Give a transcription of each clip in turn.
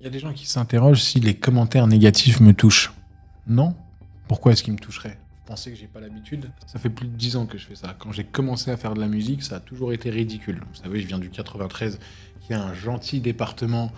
Il y a des gens qui s'interrogent si les commentaires négatifs me touchent. Non. Pourquoi est-ce qu'ils me toucheraient? Vous pensez que j'ai pas l'habitude? Ça fait plus de 10 ans que je fais ça. Quand j'ai commencé à faire de la musique, ça a toujours été ridicule. Vous savez, je viens du 93, qui est un gentil département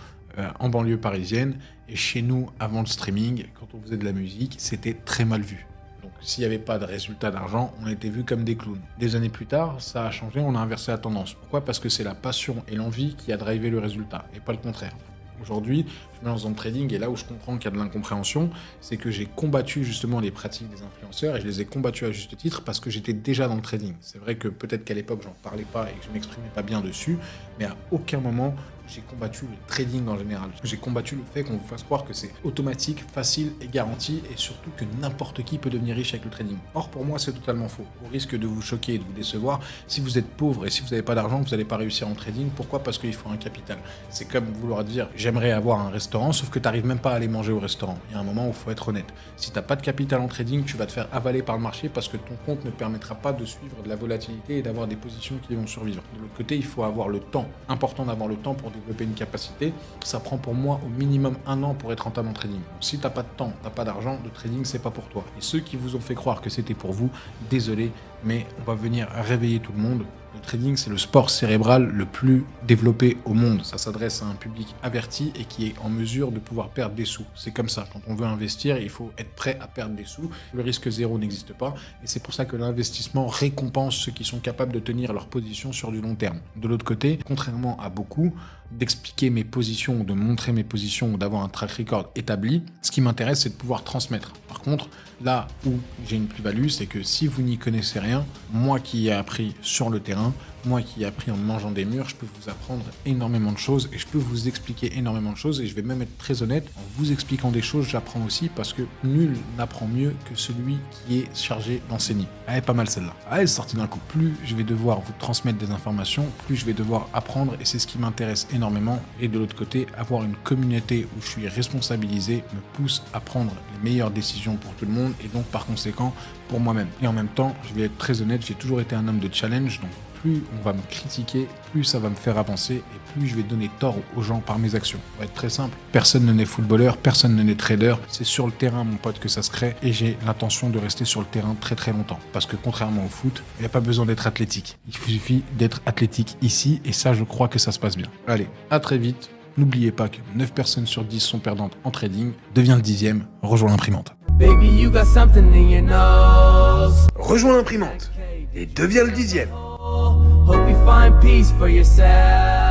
en banlieue parisienne. Et chez nous, avant le streaming, quand on faisait de la musique, c'était très mal vu. Donc s'il n'y avait pas de résultat d'argent, on était vus comme des clowns. Des années plus tard, ça a changé, on a inversé la tendance. Pourquoi? Parce que c'est la passion et l'envie qui a drivé le résultat, et pas le contraire. Aujourd'hui, je me lance dans le trading et là où je comprends qu'il y a de l'incompréhension, c'est que j'ai combattu justement les pratiques des influenceurs et je les ai combattus à juste titre parce que j'étais déjà dans le trading. C'est vrai que peut-être qu'à l'époque, j'en parlais pas et que je m'exprimais pas bien dessus, mais à aucun moment, j'ai combattu le trading en général. J'ai combattu le fait qu'on vous fasse croire que c'est automatique, facile et garanti et surtout que n'importe qui peut devenir riche avec le trading. Or, pour moi, c'est totalement faux. Au risque de vous choquer et de vous décevoir, si vous êtes pauvre et si vous n'avez pas d'argent, vous n'allez pas réussir en trading. Pourquoi? Parce qu'il faut un capital. C'est comme vouloir dire j'aimerais avoir un restaurant, sauf que tu n'arrives même pas à aller manger au restaurant. Il y a un moment où il faut être honnête. Si tu n'as pas de capital en trading, tu vas te faire avaler par le marché parce que ton compte ne te permettra pas de suivre de la volatilité et d'avoir des positions qui vont survivre. De l'autre côté, il faut avoir le temps. Important d'avoir le temps pour développer une capacité. Ça prend pour moi au minimum 1 an pour être rentable en trading. Donc, si tu n'as pas de temps, tu n'as pas d'argent, le trading, c'est pas pour toi. Et ceux qui vous ont fait croire que c'était pour vous, désolé, mais on va venir réveiller tout le monde. Le trading, c'est le sport cérébral le plus développé au monde. Ça s'adresse à un public averti et qui est en mesure de pouvoir perdre des sous. C'est comme ça. Quand on veut investir, il faut être prêt à perdre des sous. Le risque zéro n'existe pas. Et c'est pour ça que l'investissement récompense ceux qui sont capables de tenir leur position sur du long terme. De l'autre côté, contrairement à beaucoup, d'expliquer mes positions, ou de montrer mes positions, ou d'avoir un track record établi, ce qui m'intéresse, c'est de pouvoir transmettre. Par contre, là où j'ai une plus-value, c'est que si vous n'y connaissez rien, moi qui ai appris sur le terrain, moi qui ai appris en mangeant des murs, je peux vous apprendre énormément de choses et je peux vous expliquer énormément de choses et je vais même être très honnête, en vous expliquant des choses, j'apprends aussi parce que nul n'apprend mieux que celui qui est chargé d'enseigner. Elle est pas mal celle-là. Elle est sortie d'un coup. Plus je vais devoir vous transmettre des informations, plus je vais devoir apprendre et c'est ce qui m'intéresse énormément. Et de l'autre côté, avoir une communauté où je suis responsabilisé me pousse à prendre les meilleures décisions pour tout le monde et donc par conséquent pour moi-même. Et en même temps, je vais être très honnête, j'ai toujours été un homme de challenge, donc plus on va me critiquer, plus ça va me faire avancer et plus je vais donner tort aux gens par mes actions. Ça va être très simple. Personne ne naît footballeur, personne ne naît trader. C'est sur le terrain, mon pote, que ça se crée et j'ai l'intention de rester sur le terrain très très longtemps. Parce que contrairement au foot, il n'y a pas besoin d'être athlétique. Il suffit d'être athlétique ici et ça, je crois que ça se passe bien. Allez, à très vite. N'oubliez pas que 9 personnes sur 10 sont perdantes en trading. Deviens le 10e, rejoins l'imprimante. Baby, you got something in your nose. Rejoins l'imprimante et deviens le 10e. Hope you find peace for yourself.